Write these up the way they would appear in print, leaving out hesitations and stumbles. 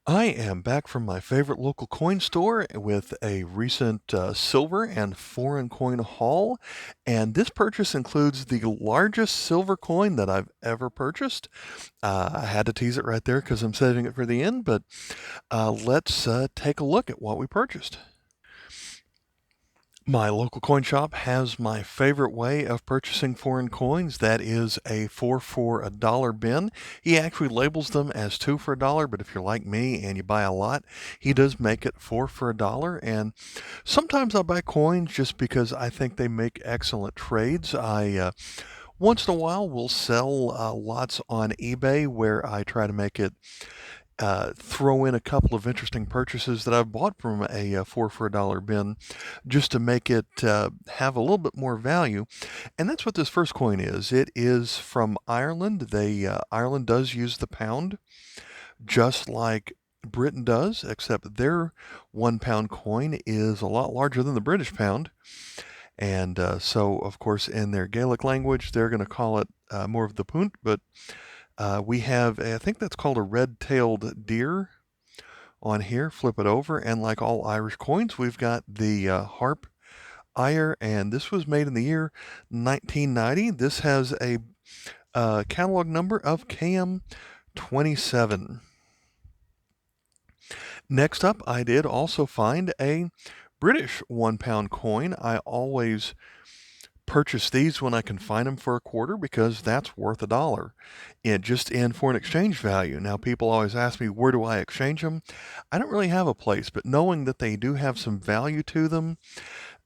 I am back from my favorite local coin store with a recent silver and foreign coin haul. And this purchase includes the largest silver coin that I've ever purchased. I had to tease it right there because I'm saving it for the end, but let's take a look at what we purchased. My local coin shop has my favorite way of purchasing foreign coins. That is a 4 for $1 bin. He actually labels them as 2 for $1, but if you're like me and you buy a lot, he does make it 4 for $1. And sometimes I buy coins just because I think they make excellent trades. I once in a while will sell lots on eBay where I try to make it throw in a couple of interesting purchases that I've bought from a 4 for $1 bin just to make it have a little bit more value. And that's what this first coin is. It is from Ireland. Ireland does use the pound just like Britain does, except their £1 coin is a lot larger than the British pound. And so, of course, in their Gaelic language, they're going to call it more of the punt, but we have, I think that's called a red-tailed deer on here. Flip it over, and like all Irish coins, we've got the harp Ire, and this was made in the year 1990. This has a catalog number of KM27. Next up, I did also find a British £1 coin. I always purchase these when I can find them for a quarter because that's worth $1 just in foreign exchange value. Now, people always ask me, where do I exchange them? I don't really have a place, but knowing that they do have some value to them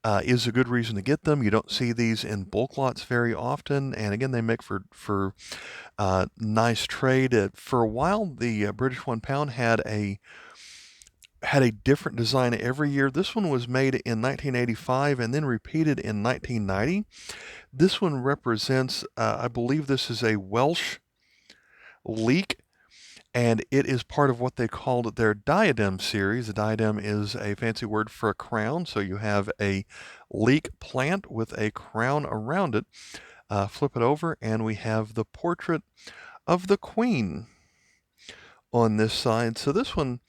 is a good reason to get them. You don't see these in bulk lots very often, and again, they make for nice trade. For a while, the British £1 had a different design every year. This one was made in 1985 and then repeated in 1990. This one represents, I believe this is a Welsh leek, and it is part of what they called their diadem series. A diadem is a fancy word for a crown, so you have a leek plant with a crown around it. Flip it over, and we have the portrait of the Queen on this side. So this one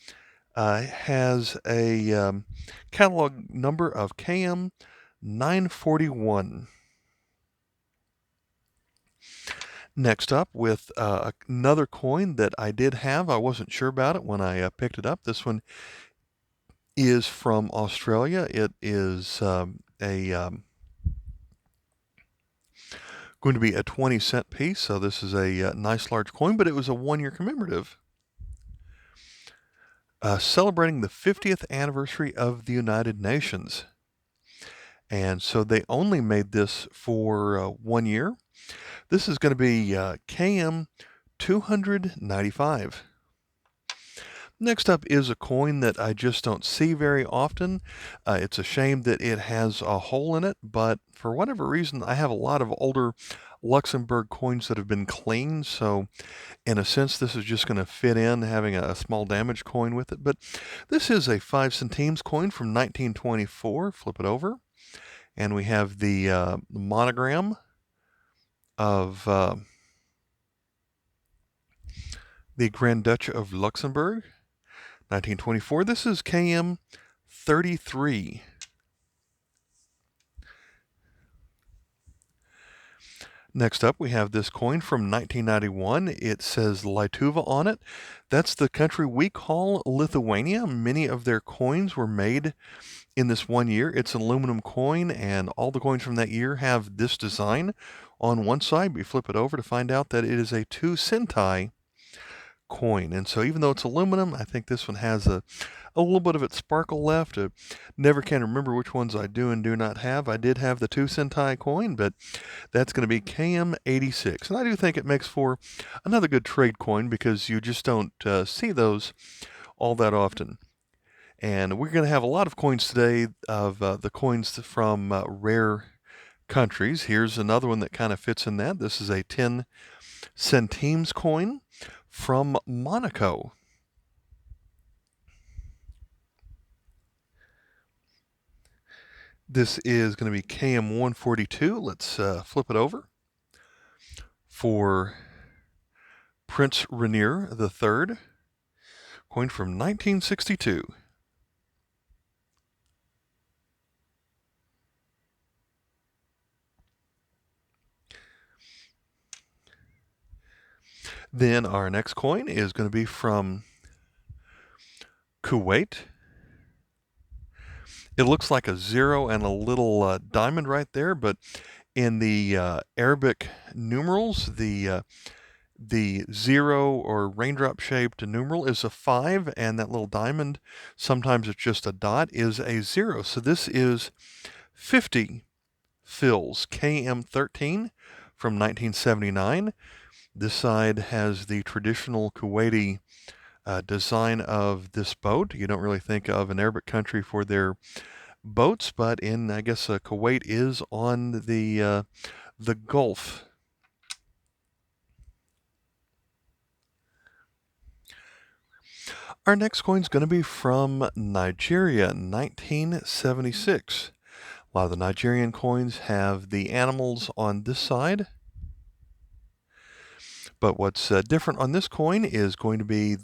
has a catalog number of KM 941. Next up, with another coin that I did have. I wasn't sure about it when I picked it up. This one is from Australia. It is going to be a 20-cent piece, so this is a nice large coin, but it was a 1-year commemorative. Celebrating the 50th anniversary of the United Nations. And so they only made this for 1 year. This is going to be KM 295. Next up is a coin that I just don't see very often. It's a shame that it has a hole in it, but for whatever reason, I have a lot of older Luxembourg coins that have been cleaned, so in a sense, this is just going to fit in having a small damaged coin with it. But this is a 5 centimes coin from 1924. Flip it over, and we have the monogram of the Grand Duchy of Luxembourg, 1924. This is KM 33. Next up, we have this coin from 1991. It says Lietuva on it. That's the country we call Lithuania. Many of their coins were made in this 1 year. It's an aluminum coin, and all the coins from that year have this design on one side. We flip it over to find out that it is a 2 centai coin. And so even though it's aluminum, I think this one has a little bit of its sparkle left. I never can remember which ones I do and do not have. I did have the 2 centai coin, but that's going to be KM86. And I do think it makes for another good trade coin because you just don't see those all that often. And we're going to have a lot of coins today of the coins from rare countries. Here's another one that kind of fits in that. This is a 10 centimes coin from Monaco. This is going to be KM142. Let's flip it over for Prince Rainier III. Of coin from 1962. Then our next coin is going to be from Kuwait. It looks like a zero and a little diamond right there, but in the Arabic numerals, the zero or raindrop shaped numeral is a 5, and that little diamond, sometimes it's just a dot, is a 0. So this is 50 fils KM13 from 1979. This side has the traditional Kuwaiti design of this boat. You don't really think of an Arabic country for their boats, but I guess Kuwait is on the Gulf. Our next coin is going to be from Nigeria, 1976. A lot of the Nigerian coins have the animals on this side. But what's different on this coin is going to be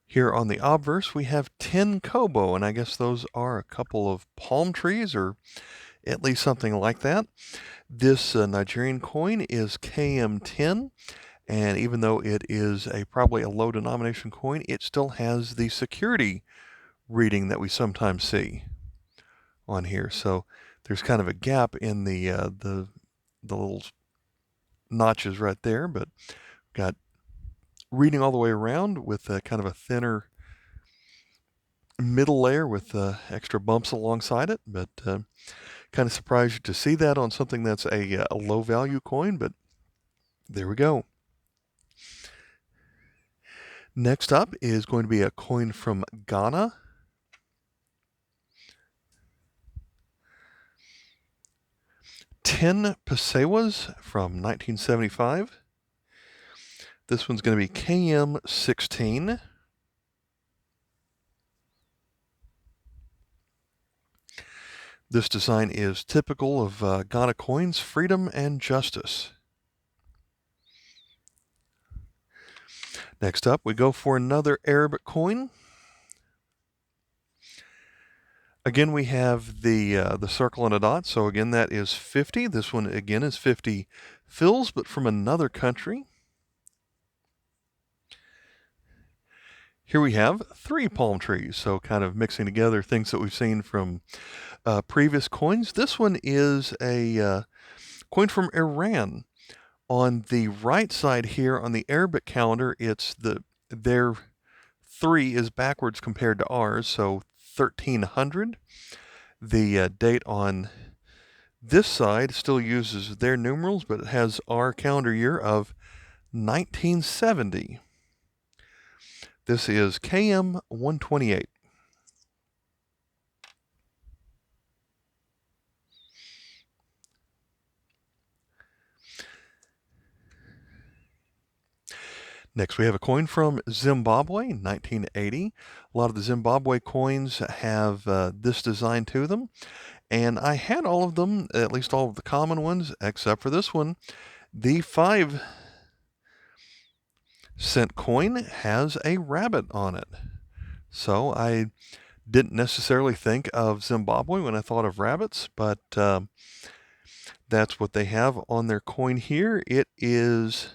here on the obverse, we have 10 kobo, and I guess those are a couple of palm trees, or at least something like that. This Nigerian coin is KM10, and even though it is probably a low denomination coin, it still has the security reading that we sometimes see on here. So there's kind of a gap in the little notches right there, but got reading all the way around with kind of a thinner middle layer with extra bumps alongside it. But kind of surprised to see that on something that's a low value coin, but there we go. Next up is going to be a coin from Ghana. $10 pesewas from 1975. This one's going to be KM16. This design is typical of Ghana coins, freedom and justice. Next up, we go for another Arabic coin. Again, we have the circle and a dot, so again, that is 50. This one, again, is 50 fils, but from another country. Here we have 3 palm trees, so kind of mixing together things that we've seen from previous coins. This one is a coin from Iran. On the right side here on the Arabic calendar, it's their 3 is backwards compared to ours, so 1300. The date on this side still uses their numerals, but it has our calendar year of 1970. This is KM 128. Next, we have a coin from Zimbabwe, 1980. A lot of the Zimbabwe coins have this design to them, and I had all of them, at least all of the common ones, except for this one. The 5-cent coin has a rabbit on it. So I didn't necessarily think of Zimbabwe when I thought of rabbits, but that's what they have on their coin here. It is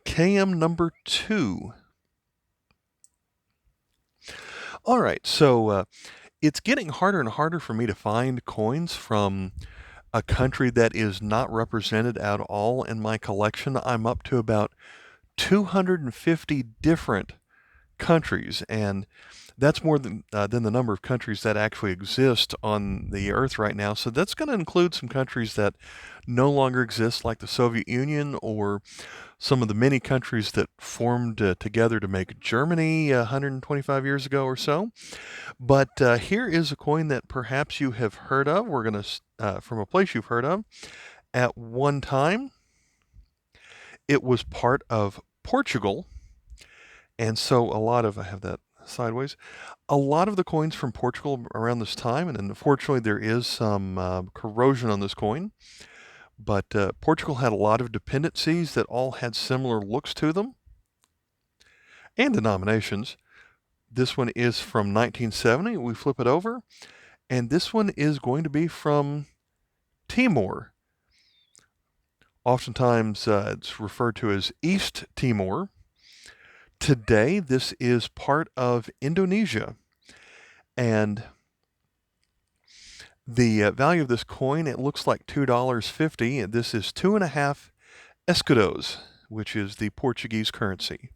KM number 2. All right, so it's getting harder and harder for me to find coins from a country that is not represented at all in my collection. I'm up to about 250 different countries, and that's more than the number of countries that actually exist on the earth right now. So that's going to include some countries that no longer exist, like the Soviet Union, or some of the many countries that formed together to make Germany 125 years ago or so. But here is a coin that perhaps you have heard of. We're going to, from a place you've heard of. At one time, it was part of Portugal. And so a lot of, I have that sideways, a lot of the coins from Portugal around this time, and unfortunately there is some corrosion on this coin, but Portugal had a lot of dependencies that all had similar looks to them. and denominations. This one is from 1970. We flip it over, and this one is going to be from Timor. Oftentimes it's referred to as East Timor. Today, this is part of Indonesia. And the value of this coin, it looks like $2.50. This is 2.5 escudos, which is the Portuguese currency.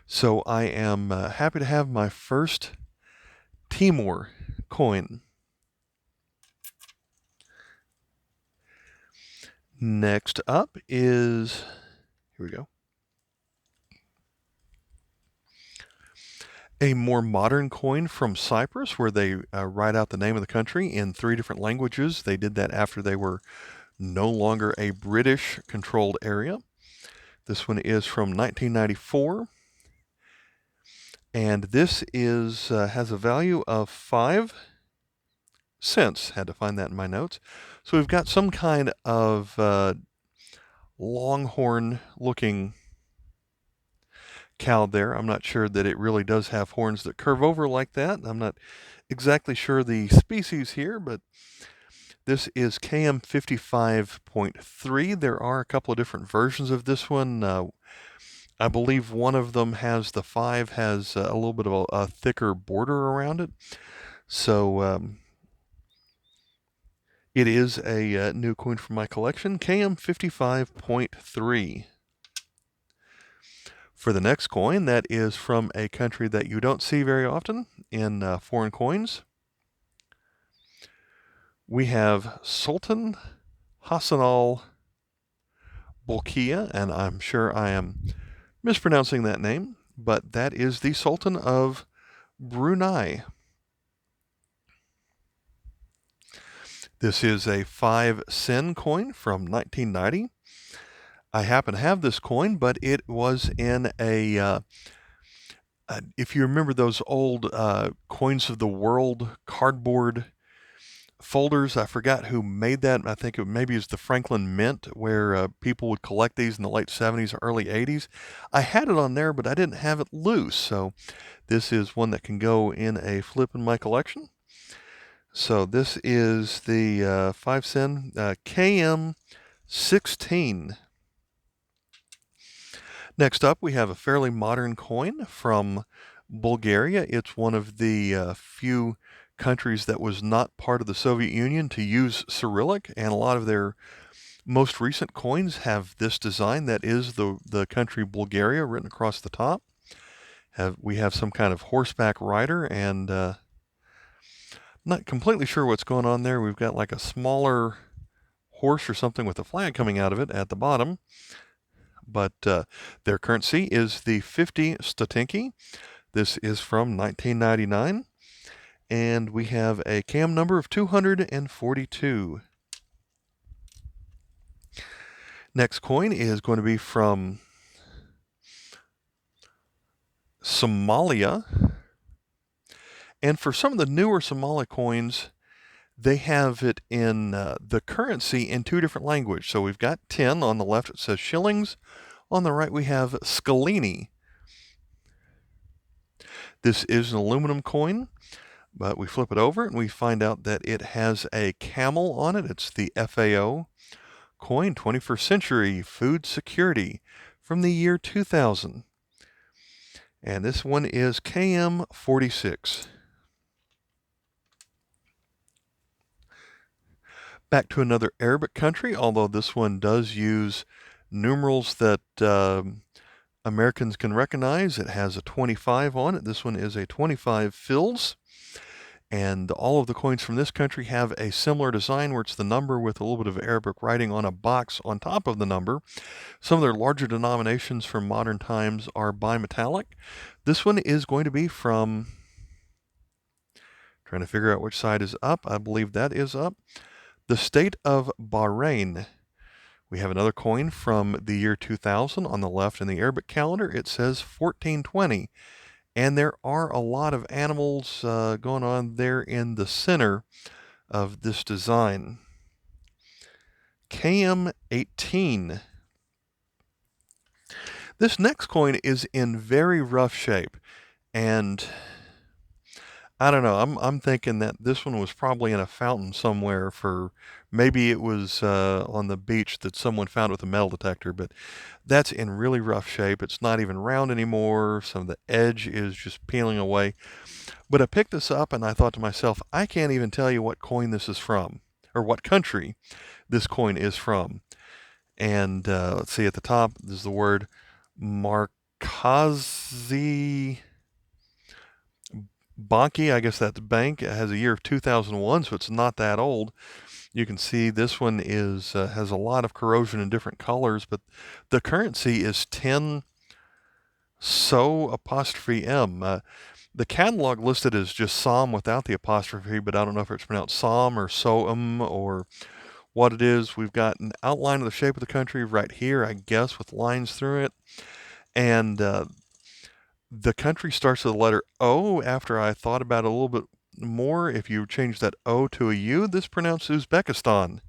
So I am happy to have my first Timor coin. Next up is, here we go, a more modern coin from Cyprus where they write out the name of the country in 3 different languages. They did that after they were no longer a British-controlled area. This one is from 1994. And this is has a value of 5 cents. Had to find that in my notes. So we've got some kind of longhorn-looking cow there. I'm not sure that it really does have horns that curve over like that. I'm not exactly sure the species here, but this is KM 55.3. There are a couple of different versions of this one. I believe one of them has the 5 has a little bit of a thicker border around it. So it is a new coin from my collection, KM 55.3. For the next coin, that is from a country that you don't see very often in foreign coins. We have Sultan Hassanal Bolkiah, and I'm sure I am mispronouncing that name, but that is the Sultan of Brunei. This is a 5 sen coin from 1990. I happen to have this coin, but it was in a, if you remember those old Coins of the World cardboard folders, I forgot who made that. I think it maybe is the Franklin Mint, where people would collect these in the late 70s or early 80s. I had it on there, but I didn't have it loose. So this is one that can go in a flip in my collection. So this is the 5 sen KM 16. Next up, we have a fairly modern coin from Bulgaria. It's one of the few countries that was not part of the Soviet Union to use Cyrillic, and a lot of their most recent coins have this design that is the country Bulgaria written across the top. We have some kind of horseback rider, and not completely sure what's going on there. We've got like a smaller horse or something with a flag coming out of it at the bottom. But their currency is the 50 statinki. This is from 1999. And we have a KM number of 242. Next coin is going to be from Somalia. And for some of the newer Somali coins, they have it in the currency in 2 different languages. So we've got 10 on the left, it says shillings. On the right, we have scalini. This is an aluminum coin, but we flip it over and we find out that it has a camel on it. It's the FAO coin, 21st century food security from the year 2000. And this one is KM 46. Back to another Arabic country, although this one does use numerals that Americans can recognize. It has a 25 on it. This one is a 25 fils. And all of the coins from this country have a similar design where it's the number with a little bit of Arabic writing on a box on top of the number. Some of their larger denominations from modern times are bimetallic. This one is going to be from, trying to figure out which side is up. I believe that is up. The state of Bahrain. We have another coin from the year 2000 on the left in the Arabic calendar. It says 1420. And there are a lot of animals going on there in the center of this design. KM 18. This next coin is in very rough shape, and I don't know. I'm thinking that this one was probably in a fountain somewhere for maybe it was on the beach that someone found with a metal detector, but that's in really rough shape. It's not even round anymore. Some of the edge is just peeling away. But I picked this up and I thought to myself, I can't even tell you what coin this is from or what country this coin is from. And let's see, at the top, there's the word Markazi Banki. I guess that's bank. It has a year of 2001, so it's not that old. You can see this one is has a lot of corrosion in different colors, but the currency is 10 SO apostrophe M. The catalog listed as just SOM without the apostrophe, but I don't know if it's pronounced SOM or SOM or what it is. We've got an outline of the shape of the country right here, I guess, with lines through it. And the country starts with the letter O. After I thought about it a little bit more, if you change that O to a U, this pronounced Uzbekistan.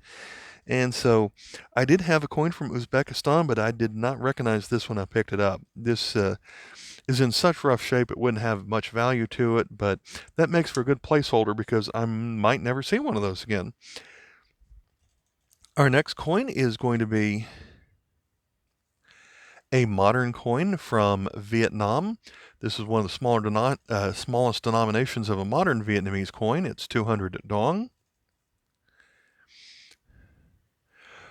And so I did have a coin from Uzbekistan, but I did not recognize this when I picked it up. This is in such rough shape it wouldn't have much value to it, but that makes for a good placeholder because I might never see one of those again. Our next coin is going to be a modern coin from Vietnam. This is one of the smallest denominations of a modern Vietnamese coin. It's 200 dong.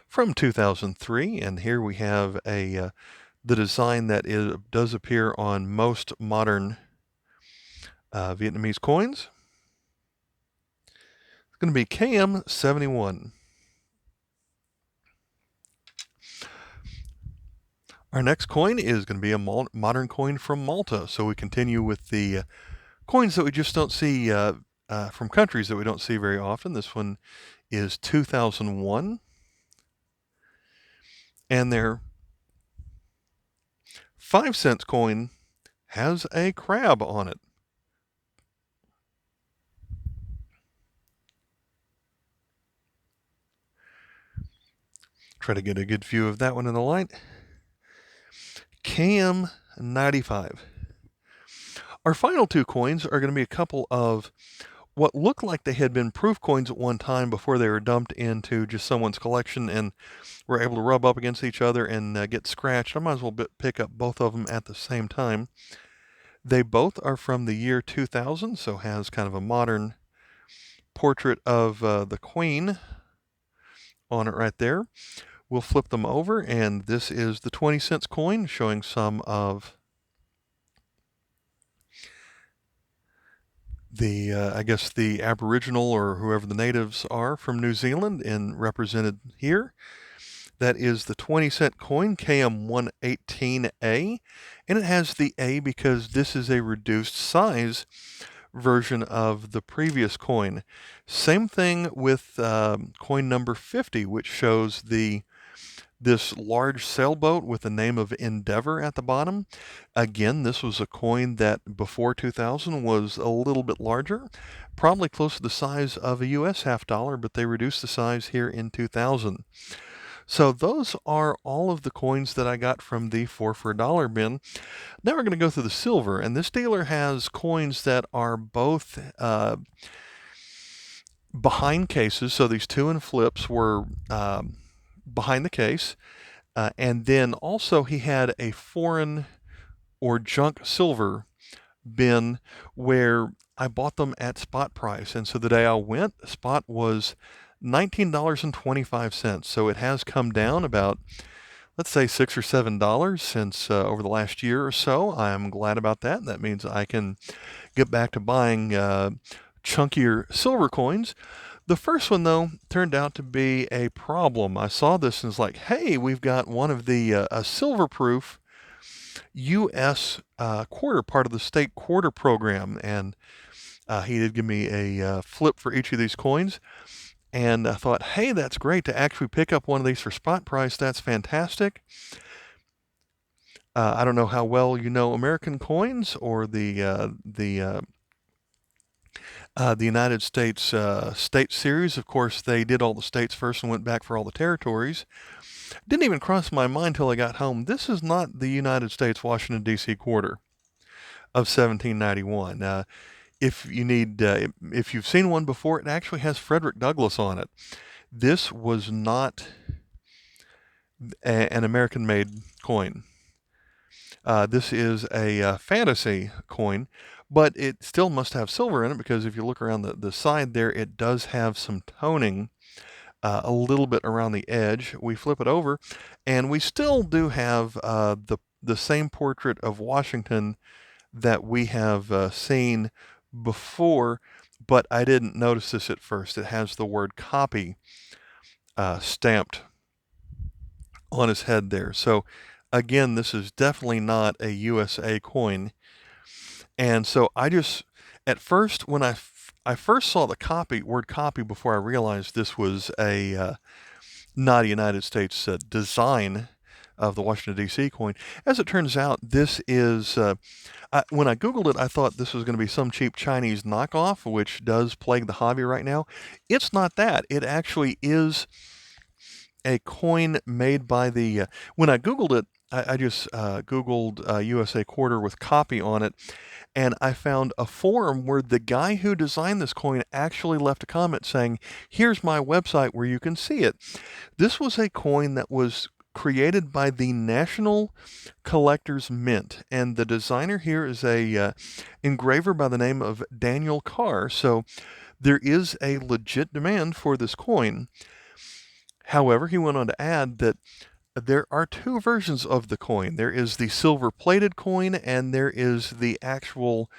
From 2003, and here we have the design that does appear on most modern Vietnamese coins. It's going to be KM71. Our next coin is going to be a modern coin from Malta. So we continue with the coins that we just don't see from countries that we don't see very often. This one is 2001. And their 5-cent coin has a crab on it. Try to get a good view of that one in the light. KM95. Our final two coins are going to be a couple of what looked like they had been proof coins at one time before they were dumped into just someone's collection and were able to rub up against each other and get scratched. I might as well pick up both of them at the same time. They both are from the year 2000, so has kind of a modern portrait of the Queen on it right there. We'll flip them over, and this is the 20-cent coin showing some of the, I guess, the Aboriginal or whoever the natives are from New Zealand and represented here. That is the 20-cent coin, KM118A, and it has the A because this is a reduced size version of the previous coin. Same thing with coin number 50, which shows this large sailboat with the name of Endeavor at the bottom. Again, this was a coin that before 2000 was a little bit larger, probably close to the size of a US half dollar, but they reduced the size here in 2000. So those are all of the coins that I got from the 4 for $1 bin. Now we're going to go through the silver, and this dealer has coins that are both behind cases. So these 2 and flips were behind the case, and then also he had a foreign or junk silver bin where I bought them at spot price, and so the day I went, spot was $19.25. So it has come down about, let's say, $6 or $7 since over the last year or so. I'm glad about that. That means I can get back to buying chunkier silver coins. The first one, though, turned out to be a problem. I saw this and was like, hey, we've got one of the a silver-proof U.S. Quarter, part of the state quarter program. And he did give me a flip for each of these coins. And I thought, hey, that's great to actually pick up one of these for spot price. That's fantastic. I don't know how well you know American coins or the United States state series. Of course, they did all the states first and went back for all the territories. Didn't even cross my mind till I got home. This is not the United States Washington, D.C. quarter of 1791. If you've seen one before, it actually has Frederick Douglass on it. This was not an American-made coin. This is a fantasy coin, but it still must have silver in it because if you look around the side there, it does have some toning a little bit around the edge. We flip it over, and we still do have the same portrait of Washington that we have seen before, but I didn't notice this at first. It has the word copy stamped on his head there. So again, this is definitely not a USA coin. And so at first, when I first saw the word copy before I realized this was not a United States design of the Washington, D.C. coin. As it turns out, this is, when I Googled it, I thought this was going to be some cheap Chinese knockoff, which does plague the hobby right now. It's not that. It actually is a coin made by when I Googled it, I just Googled USA quarter with copy on it, and I found a forum where the guy who designed this coin actually left a comment saying, here's my website where you can see it. This was a coin that was created by the National Collectors Mint, and the designer here is a engraver by the name of Daniel Carr. So there is a legit demand for this coin. However, he went on to add that there are two versions of the coin. There is the silver-plated coin, and there is the actual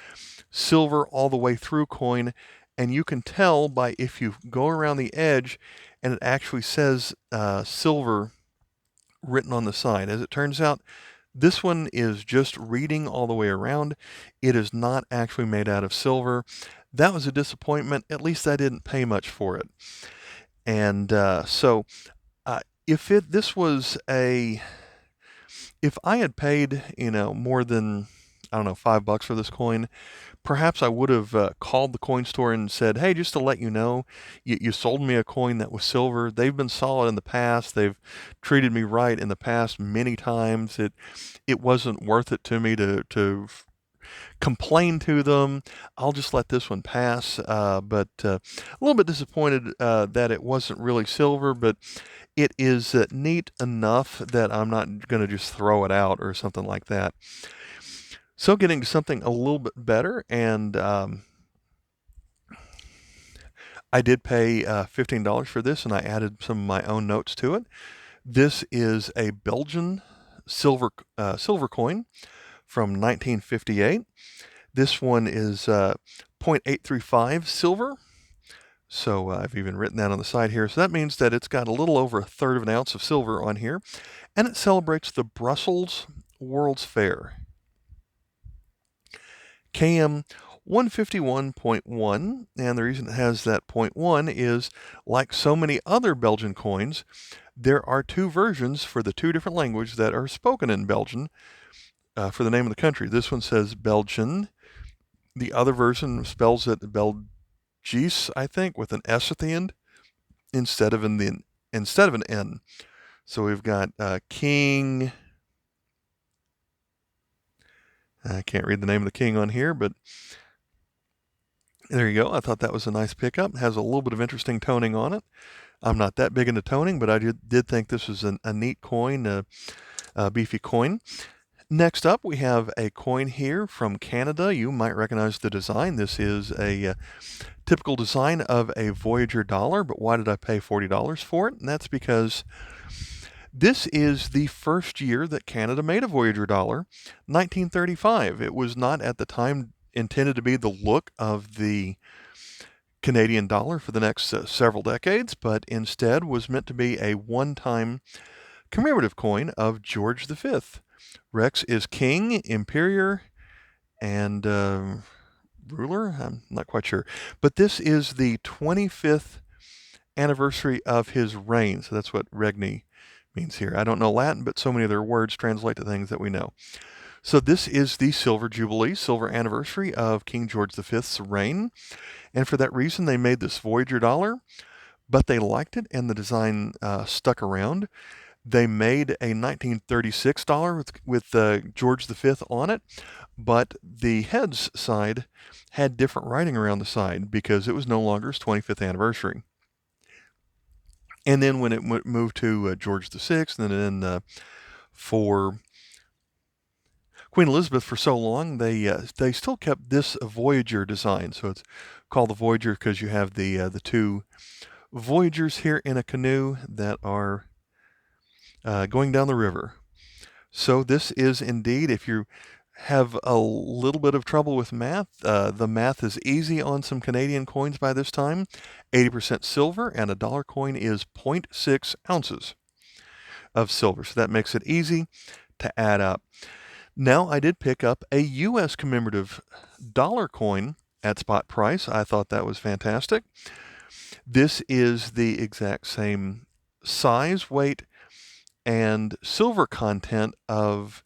silver all the way through coin. And you can tell by if you go around the edge, and it actually says silver written on the side. As it turns out, this one is just reading all the way around. It is not actually made out of silver. That was a disappointment. At least I didn't pay much for it. And if I had paid, more than, I don't know, $5 for this coin, perhaps I would have called the coin store and said, hey, just to let you know, you sold me a coin that was silver. They've been solid in the past. They've treated me right in the past many times. It wasn't worth it to me to complain to them. I'll just let this one pass. But a little bit disappointed that it wasn't really silver, but it is neat enough that I'm not going to just throw it out or something like that. So getting to something a little bit better, and I did pay $15 for this, and I added some of my own notes to it. This is a Belgian silver coin from 1958. This one is 0.835 silver. So I've even written that on the side here. So that means that it's got a little over 1/3 of an ounce of silver on here, and it celebrates the Brussels World's Fair. KM 151.1, and the reason it has that 0.1 is, like so many other Belgian coins, there are two versions for the two different languages that are spoken in Belgium for the name of the country. This one says Belgian. The other version spells it Belgies, I think, with an S at the end instead of an N. So we've got King. I can't read the name of the king on here, but there you go. I thought that was a nice pickup. It has a little bit of interesting toning on it. I'm not that big into toning, but I did think this was a neat coin, a beefy coin. Next up, we have a coin here from Canada. You might recognize the design. This is a typical design of a Voyager dollar, but why did I pay $40 for it? And that's because this is the first year that Canada made a Voyager dollar, 1935. It was not at the time intended to be the look of the Canadian dollar for the next several decades, but instead was meant to be a one-time commemorative coin of George V. Rex is king, imperator, and ruler. I'm not quite sure. But this is the 25th anniversary of his reign. So that's what regni means here. I don't know Latin, but so many of their words translate to things that we know. So this is the Silver Jubilee, silver anniversary of King George V's reign. And for that reason, they made this Voyager dollar, but they liked it and the design stuck around. They made a 1936 dollar with George V on it, but the heads side had different writing around the side because it was no longer his 25th anniversary. And then when it moved to George VI, and then for Queen Elizabeth for so long, they still kept this Voyager design. So it's called the Voyager because you have the two Voyagers here in a canoe that are going down the river. So this is indeed, if you have a little bit of trouble with math, the math is easy on some Canadian coins by this time. 80% silver, and a dollar coin is 0.6 ounces of silver. So that makes it easy to add up. Now, I did pick up a U.S. commemorative dollar coin at spot price. I thought that was fantastic. This is the exact same size, weight, and silver content of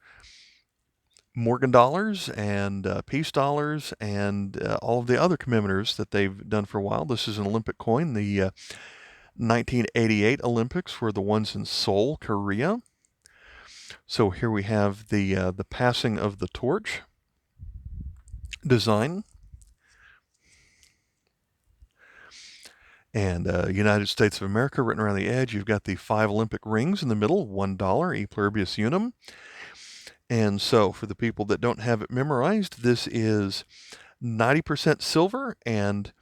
Morgan dollars and Peace dollars and all of the other commemorators that they've done for a while. This is an Olympic coin. The 1988 Olympics were the ones in Seoul, Korea. So here we have the passing of the torch design. And United States of America written around the edge. You've got the 5 Olympic rings in the middle, $1, E pluribus unum. And so for the people that don't have it memorized, this is 90% silver, and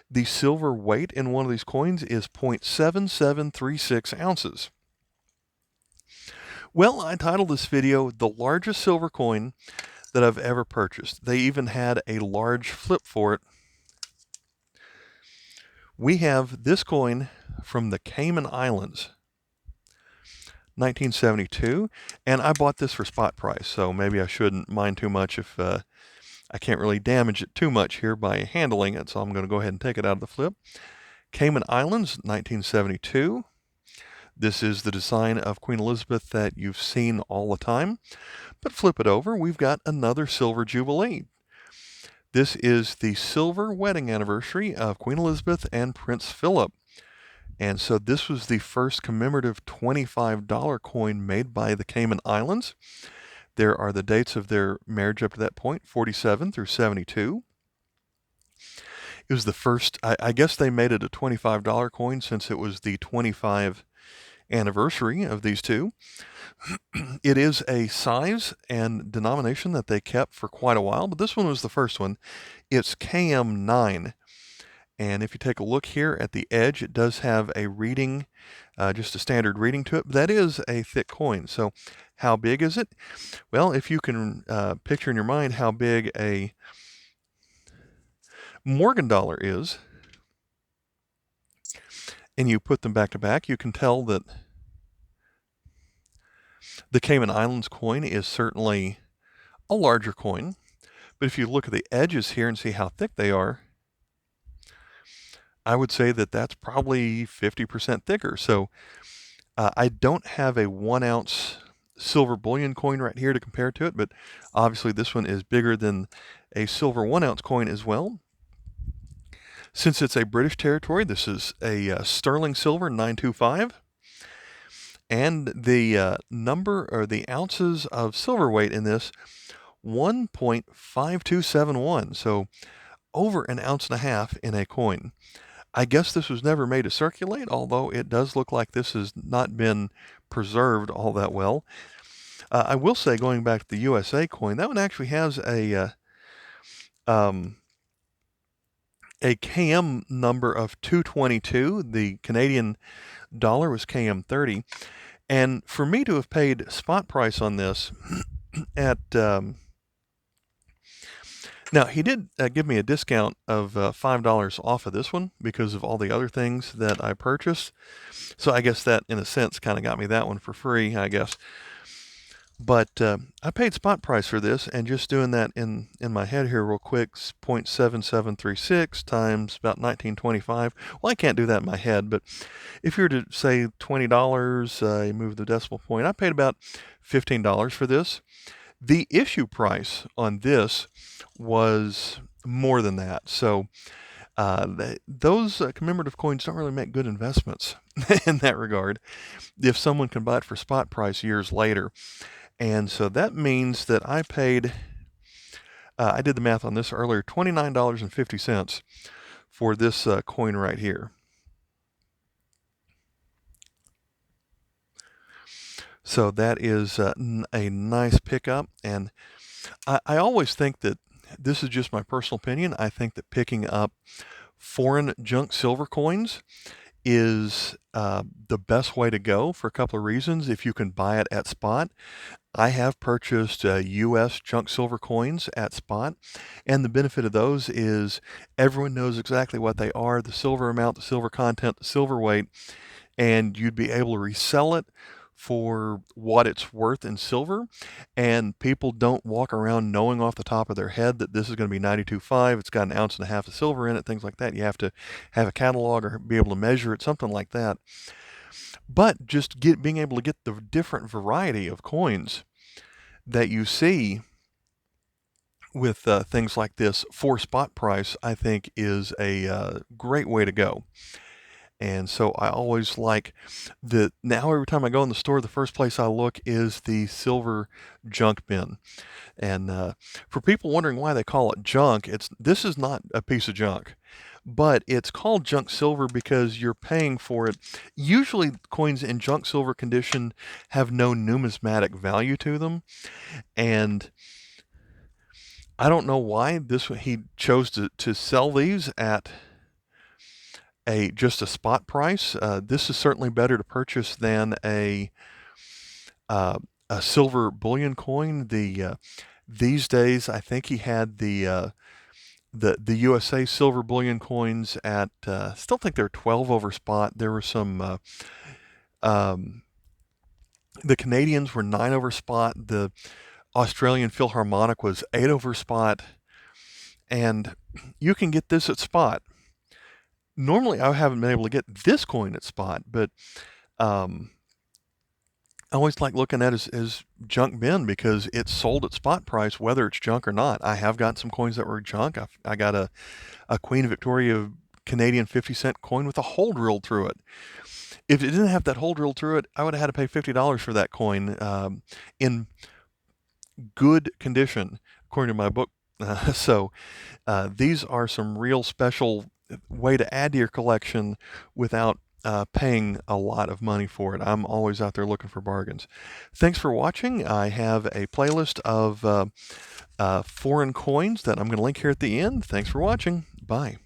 the silver weight in one of these coins is 0.7736 ounces. Well, I titled this video, The Largest Silver Coin That I've Ever Purchased. They even had a large flip for it. We have this coin from the Cayman Islands, 1972, and I bought this for spot price, so maybe I shouldn't mind too much if I can't really damage it too much here by handling it, so I'm going to go ahead and take it out of the flip. Cayman Islands, 1972. This is the design of Queen Elizabeth that you've seen all the time, but flip it over, we've got another silver jubilee. This is the silver wedding anniversary of Queen Elizabeth and Prince Philip. And so this was the first commemorative $25 coin made by the Cayman Islands. There are the dates of their marriage up to that point, 47 through 72. It was the first, I guess they made it a $25 coin since it was the 25 anniversary of these two. It is a size and denomination that they kept for quite a while, but this one was the first one. It's KM9. And if you take a look here at the edge, it does have a reading, just a standard reading to it. But that is a thick coin. So how big is it? Well, if you can picture in your mind how big a Morgan dollar is, and you put them back to back, you can tell that the Cayman Islands coin is certainly a larger coin. But if you look at the edges here and see how thick they are, I would say that that's probably 50% thicker. So I don't have a 1 ounce silver bullion coin right here to compare to it, but obviously this one is bigger than a silver 1 ounce coin as well. Since it's a British territory, this is a sterling silver 925. And the number or the ounces of silver weight in this, 1.5271. So over 1.5 ounces in a coin. I guess this was never made to circulate, although it does look like this has not been preserved all that well. I will say, going back to the USA coin, that one actually has a KM number of 222. The Canadian dollar was KM30. And for me to have paid spot price on this at... Now, he did give me a discount of $5 off of this one because of all the other things that I purchased. So I guess that, in a sense, kind of got me that one for free, I guess. But I paid spot price for this, and just doing that in my head here real quick, 0.7736 times about 1925. Well, I can't do that in my head, but if you were to say $20, you move the decimal point, I paid about $15 for this. The issue price on this was more than that. So Those commemorative coins don't really make good investments in that regard if someone can buy it for spot price years later. And so that means that I paid, I did the math on this earlier, $29.50 for this coin right here. So that is a nice pickup. And I always think that, this is just my personal opinion, I think that picking up foreign junk silver coins is the best way to go for a couple of reasons. If you can buy it at spot, I have purchased U.S. junk silver coins at spot, and the benefit of those is everyone knows exactly what they are, the silver amount, the silver content, the silver weight, and you'd be able to resell it for what it's worth in silver. And people don't walk around knowing off the top of their head that this is going to be 92.5, it's got 1.5 ounces of silver in it, things like that. You have to have a catalog or be able to measure it, something like that. But just being able to get the different variety of coins that you see with things like this for spot price, I think is a great way to go. And so I always like now every time I go in the store, the first place I look is the silver junk bin. And for people wondering why they call it junk, this is not a piece of junk, but it's called junk silver because you're paying for it. Usually coins in junk silver condition have no numismatic value to them. And I don't know why he chose to sell these at just a spot price. This is certainly better to purchase than a silver bullion coin. These days, I think he had the USA silver bullion coins at still think they're 12 over spot. There were some the Canadians were 9 over spot. The Australian Philharmonic was 8 over spot, and you can get this at spot. Normally, I haven't been able to get this coin at spot, but I always like looking at it as junk bin because it's sold at spot price, whether it's junk or not. I have got some coins that were junk. I got a Queen Victoria Canadian 50-cent coin with a hole drilled through it. If it didn't have that hole drilled through it, I would have had to pay $50 for that coin in good condition, according to my book. So these are some real special way to add to your collection without paying a lot of money for it. I'm always out there looking for bargains. Thanks for watching. I have a playlist of foreign coins that I'm going to link here at the end. Thanks for watching. Bye.